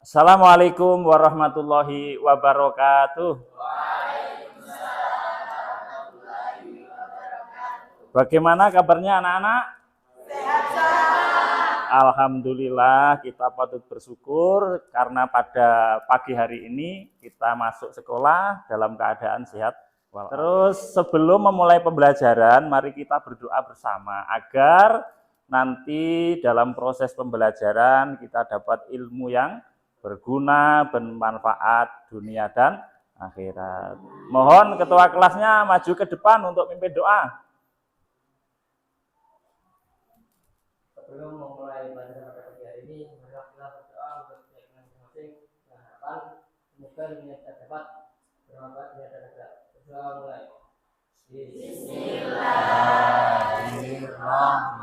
Assalamualaikum warahmatullahi wabarakatuh. Bagaimana kabarnya anak-anak? Alhamdulillah, kita patut bersyukur karena pada pagi hari ini kita masuk sekolah dalam keadaan sehat. Terus sebelum memulai pembelajaran, mari kita berdoa bersama agar nanti dalam proses pembelajaran kita dapat ilmu yang berguna, bermanfaat dunia dan akhirat. Mohon ketua kelasnya maju ke depan untuk mimpin doa. Sebelum memulai pelajaran pada pagi hari ini, marilah kita berdoa untuk kebaikan masing-masing dengan harapan semoga dunia kita dapat bermanfaat dunia dan akhirat. Berdoa mulai. Bismillahirrahmanirrahim.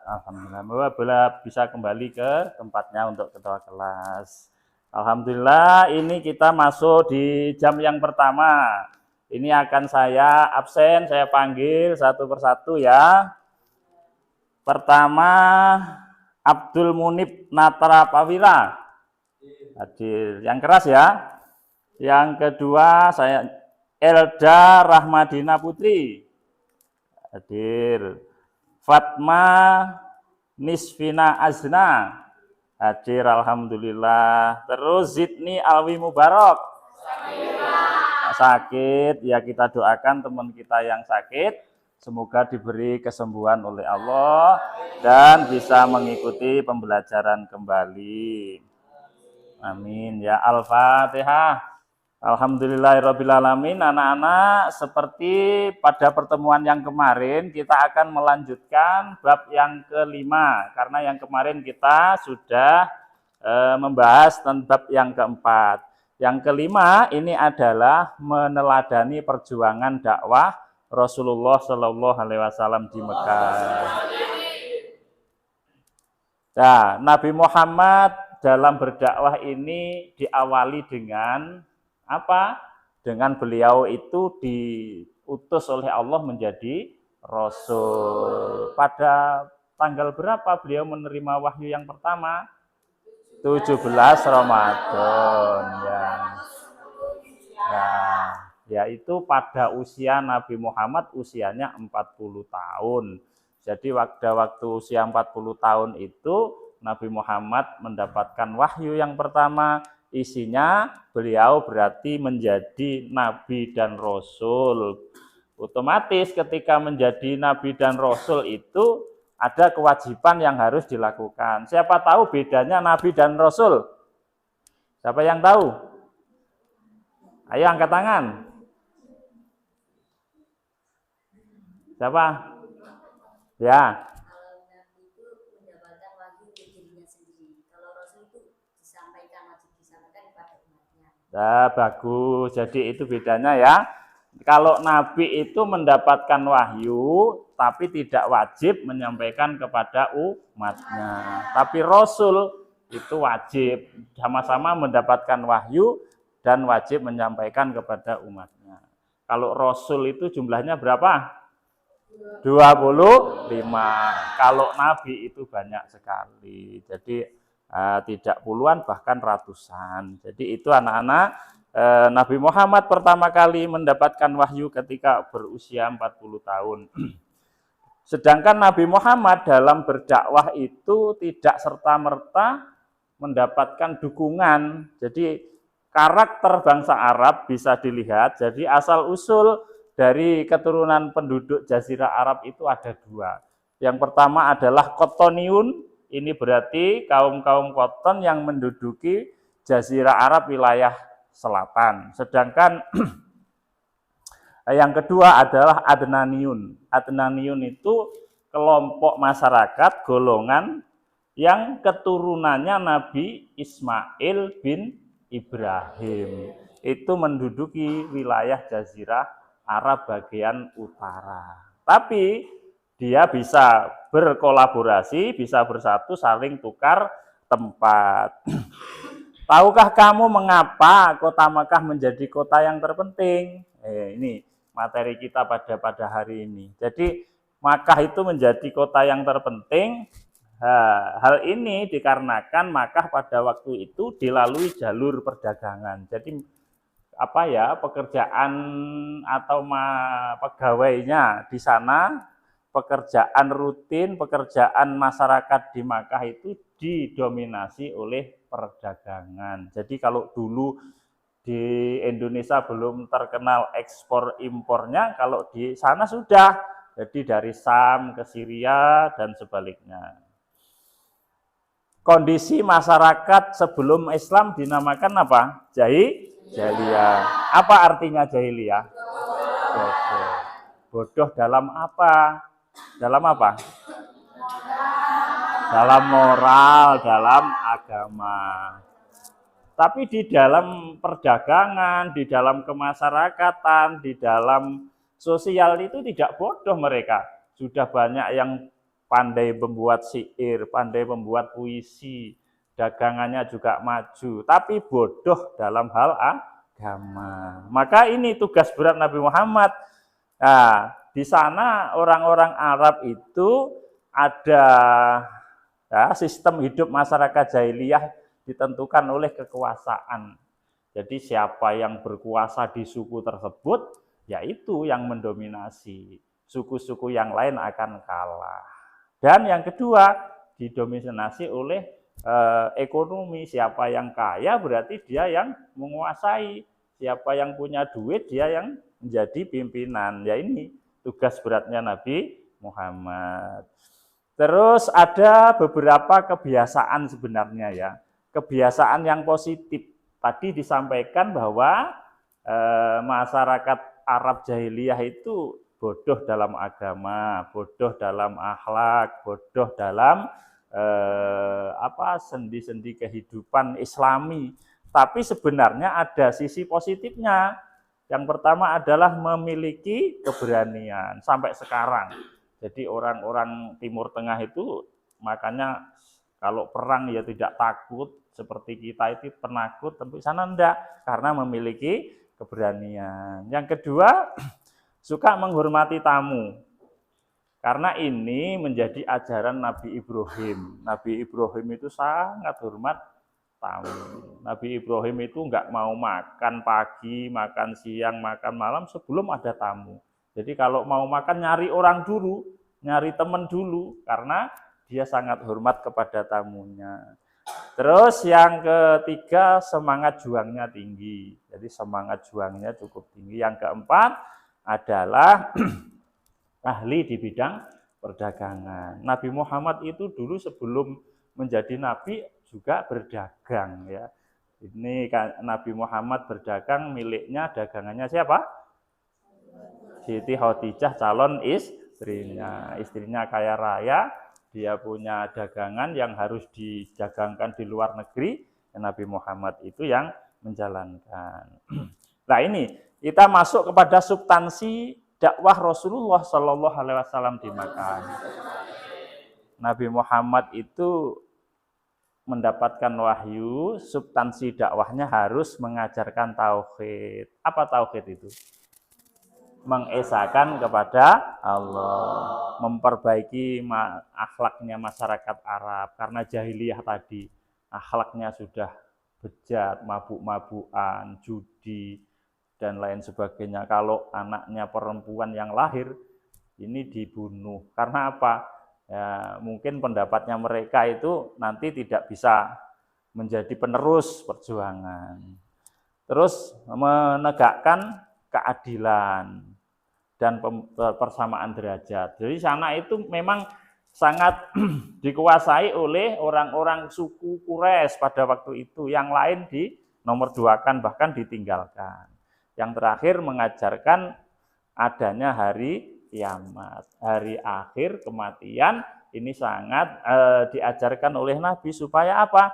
Alhamdulillah bisa kembali ke tempatnya untuk ketua kelas. Alhamdulillah ini kita masuk di jam yang pertama. Ini akan saya absen, saya panggil satu persatu ya. Pertama Abdul Munib Natra Pawira. Hadir. Yang keras ya. Yang kedua saya Elda Rahmadina Putri. Hadir. Fatma Nisfina Azna hadir, alhamdulillah. Terus Zidni Alwi Mubarak sakit ya, kita doakan teman kita yang sakit semoga diberi kesembuhan oleh Allah dan bisa mengikuti pembelajaran kembali, amin ya. Al-Fatihah. Alhamdulillahirrabbilalamin. Anak-anak, seperti pada pertemuan yang kemarin kita akan melanjutkan bab yang kelima, karena yang kemarin kita sudah membahas tentang bab yang keempat. Yang kelima ini adalah meneladani perjuangan dakwah Rasulullah Shallallahu Alaihi Wasallam di Mekah. Nah, Nabi Muhammad dalam berdakwah ini diawali dengan apa? Dengan beliau itu diutus oleh Allah menjadi Rasul. Pada tanggal berapa beliau menerima wahyu yang pertama? 17 Ramadan ya. Nah, yaitu pada usia Nabi Muhammad usianya 40 tahun. Jadi waktu usia 40 tahun itu Nabi Muhammad mendapatkan wahyu yang pertama. Isinya beliau berarti menjadi nabi dan rasul. Otomatis ketika menjadi nabi dan rasul itu ada kewajiban yang harus dilakukan. Siapa tahu bedanya nabi dan rasul? Siapa yang tahu? Ayo angkat tangan. Siapa? Ya. Nah, bagus. Jadi itu bedanya ya. Kalau nabi itu mendapatkan wahyu, tapi tidak wajib menyampaikan kepada umatnya. Tapi rasul itu wajib, sama-sama mendapatkan wahyu dan wajib menyampaikan kepada umatnya. Kalau rasul itu jumlahnya berapa? 25. Kalau nabi itu banyak sekali. Jadi tidak puluhan bahkan ratusan. Jadi itu anak-anak, Nabi Muhammad pertama kali mendapatkan wahyu ketika berusia 40 tahun. Sedangkan Nabi Muhammad dalam berdakwah itu tidak serta-merta mendapatkan dukungan. Jadi karakter bangsa Arab bisa dilihat. Jadi asal-usul dari keturunan penduduk Jazirah Arab itu ada dua. Yang pertama adalah Qottoniyun, Ini berarti kaum-kaum Qoton yang menduduki Jazirah Arab wilayah selatan. Sedangkan yang kedua adalah Adnaniyun. Adnaniyun itu kelompok masyarakat golongan yang keturunannya Nabi Ismail bin Ibrahim. Itu menduduki wilayah Jazirah Arab bagian utara. Tapi dia bisa berkolaborasi, bisa bersatu, saling tukar tempat. Tahukah kamu mengapa kota Makkah menjadi kota yang terpenting? Ini materi kita pada hari ini. Jadi Makkah itu menjadi kota yang terpenting. Hal ini dikarenakan Makkah pada waktu itu dilalui jalur perdagangan. Jadi pekerjaan atau pegawainya di sana, pekerjaan rutin, pekerjaan masyarakat di Makkah itu didominasi oleh perdagangan. Jadi kalau dulu di Indonesia belum terkenal ekspor impornya, kalau di sana sudah. Jadi dari Syam ke Syria dan sebaliknya. Kondisi masyarakat sebelum Islam dinamakan apa? Jahiliyah. Apa artinya jahiliyah? Bodoh. Bodoh dalam apa? Dalam apa? Dalam moral, dalam agama. Tapi di dalam perdagangan, di dalam kemasyarakatan, di dalam sosial itu tidak bodoh mereka. Sudah banyak yang pandai membuat syair, pandai membuat puisi, dagangannya juga maju. Tapi bodoh dalam hal agama. Maka ini tugas berat Nabi Muhammad. Nah, di sana orang-orang Arab itu ada sistem hidup masyarakat jahiliyah ditentukan oleh kekuasaan. Jadi siapa yang berkuasa di suku tersebut, yaitu yang mendominasi. Suku-suku yang lain akan kalah. Dan yang kedua, didominasi oleh ekonomi. Siapa yang kaya berarti dia yang menguasai. Siapa yang punya duit, dia yang menjadi pimpinan. Ya ini tugas beratnya Nabi Muhammad. Terus ada beberapa kebiasaan sebenarnya ya. Kebiasaan yang positif. Tadi disampaikan bahwa masyarakat Arab jahiliyah itu bodoh dalam agama, bodoh dalam akhlak, bodoh dalam sendi-sendi kehidupan Islami. Tapi sebenarnya ada sisi positifnya. Yang pertama adalah memiliki keberanian sampai sekarang. Jadi orang-orang Timur Tengah itu makanya kalau perang ya tidak takut seperti kita itu penakut, tapi sana enggak karena memiliki keberanian. Yang kedua, suka menghormati tamu. Karena ini menjadi ajaran Nabi Ibrahim. Nabi Ibrahim itu sangat hormat tamu. Nabi Ibrahim itu enggak mau makan pagi, makan siang, makan malam sebelum ada tamu. Jadi kalau mau makan nyari orang dulu, nyari teman dulu, karena dia sangat hormat kepada tamunya. Terus yang ketiga, semangat juangnya tinggi. Jadi semangat juangnya cukup tinggi. Yang keempat adalah ahli di bidang perdagangan. Nabi Muhammad itu dulu sebelum menjadi nabi juga berdagang ya. Ini Nabi Muhammad berdagang, miliknya dagangannya siapa? Siti Khadijah calon istrinya. Istrinya kaya raya, dia punya dagangan yang harus didagangkan di luar negeri. Nabi Muhammad itu yang menjalankan. Nah ini kita masuk kepada substansi dakwah Rasulullah Shallallahu Alaihi Wasallam di Makkah. Nabi Muhammad itu mendapatkan wahyu, substansi dakwahnya harus mengajarkan tauhid. Apa tauhid itu? Mengesahkan kepada Allah, memperbaiki akhlaknya masyarakat Arab karena jahiliyah tadi akhlaknya sudah bejat, mabuk-mabukan, judi dan lain sebagainya. Kalau anaknya perempuan yang lahir ini dibunuh karena apa? Ya, mungkin pendapatnya mereka itu nanti tidak bisa menjadi penerus perjuangan. Terus menegakkan keadilan dan persamaan derajat. Jadi sana itu memang sangat dikuasai oleh orang-orang suku Quraisy pada waktu itu. Yang lain dinomorduakan, bahkan ditinggalkan. Yang terakhir mengajarkan adanya hari kiamat, hari akhir kematian. Ini sangat diajarkan oleh Nabi supaya apa?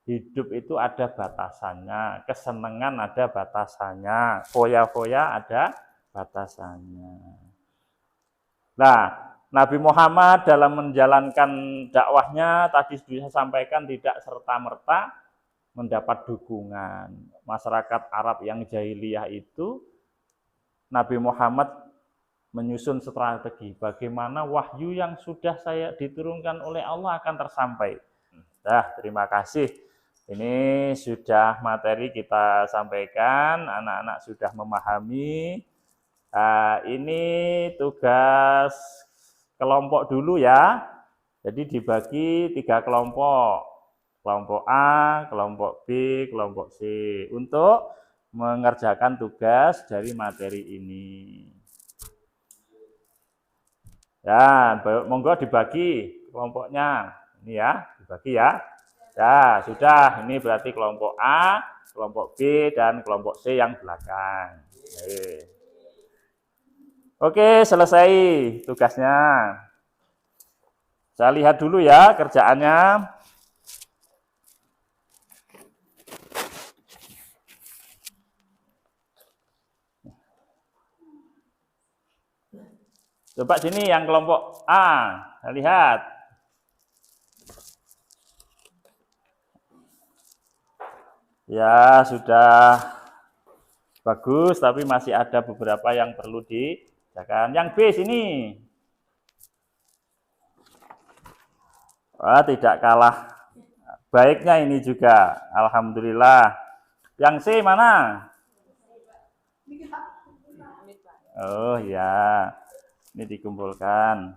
Hidup itu ada batasannya, kesenangan ada batasannya, foya-foya ada batasannya. Nah, Nabi Muhammad dalam menjalankan dakwahnya tadi sudah sampaikan tidak serta-merta mendapat dukungan. Masyarakat Arab yang jahiliyah itu, Nabi Muhammad menyusun strategi bagaimana wahyu yang sudah saya diturunkan oleh Allah akan tersampai. Terima kasih. Ini sudah materi kita sampaikan, anak-anak sudah memahami. Ini tugas kelompok dulu ya. Jadi dibagi 3 kelompok. Kelompok A, kelompok B, kelompok C. Untuk mengerjakan tugas dari materi ini. Ya, monggo dibagi kelompoknya. Ini ya, dibagi ya. Ya, sudah. Ini berarti kelompok A, kelompok B, dan kelompok C yang belakang. Oke, selesai tugasnya. Saya lihat dulu ya kerjaannya. Coba sini yang kelompok A, saya lihat. Ya, sudah bagus, tapi masih ada beberapa yang perlu dikerjakan. Yang B sini. Wah, tidak kalah baiknya ini juga. Alhamdulillah. Yang C mana? Oh ya, ini dikumpulkan.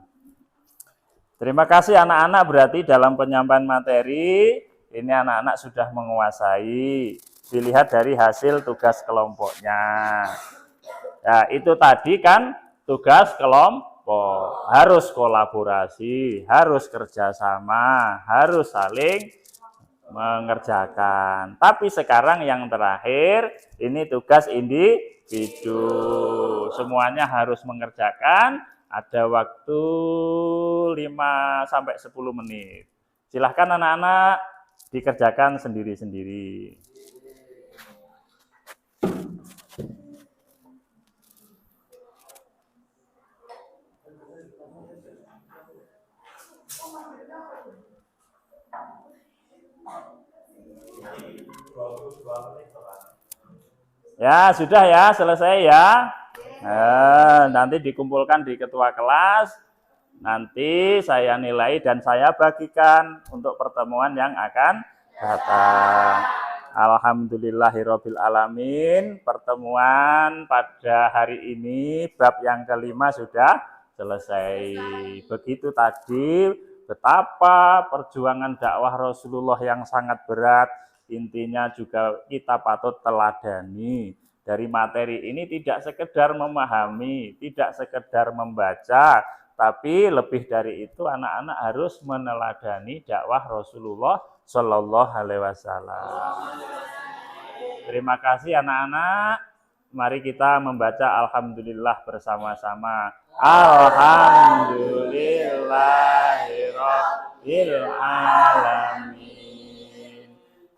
Terima kasih anak-anak, berarti dalam penyampaian materi ini anak-anak sudah menguasai. Dilihat dari hasil tugas kelompoknya. Ya, itu tadi kan tugas kelompok. Harus kolaborasi, harus kerjasama, harus saling mengerjakan. Tapi sekarang yang terakhir, ini tugas individu. Semuanya harus mengerjakan. Ada waktu 5-10 menit. Silahkan anak-anak dikerjakan sendiri-sendiri. Ya, sudah ya, selesai ya. Nanti dikumpulkan di ketua kelas. Nanti saya nilai dan saya bagikan untuk pertemuan yang akan datang. Alhamdulillahirabbil alamin. Pertemuan pada hari ini bab yang kelima sudah selesai. Begitu tadi betapa perjuangan dakwah Rasulullah yang sangat berat. Intinya juga kita patut teladani. Dari materi ini tidak sekedar memahami, tidak sekedar membaca, tapi lebih dari itu anak-anak harus meneladani dakwah Rasulullah Shallallahu Alaihi Wasallam. Terima kasih anak-anak. Mari kita membaca Alhamdulillah bersama-sama. Alhamdulillahirabbil alamin.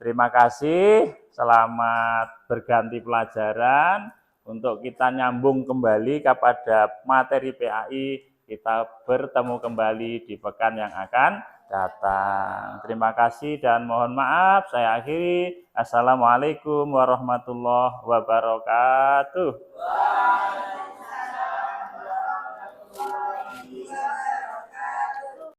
Terima kasih. Selamat berganti pelajaran. Untuk kita nyambung kembali kepada materi PAI, kita bertemu kembali di pekan yang akan datang. Terima kasih dan mohon maaf. Saya akhiri. Assalamualaikum warahmatullahi wabarakatuh.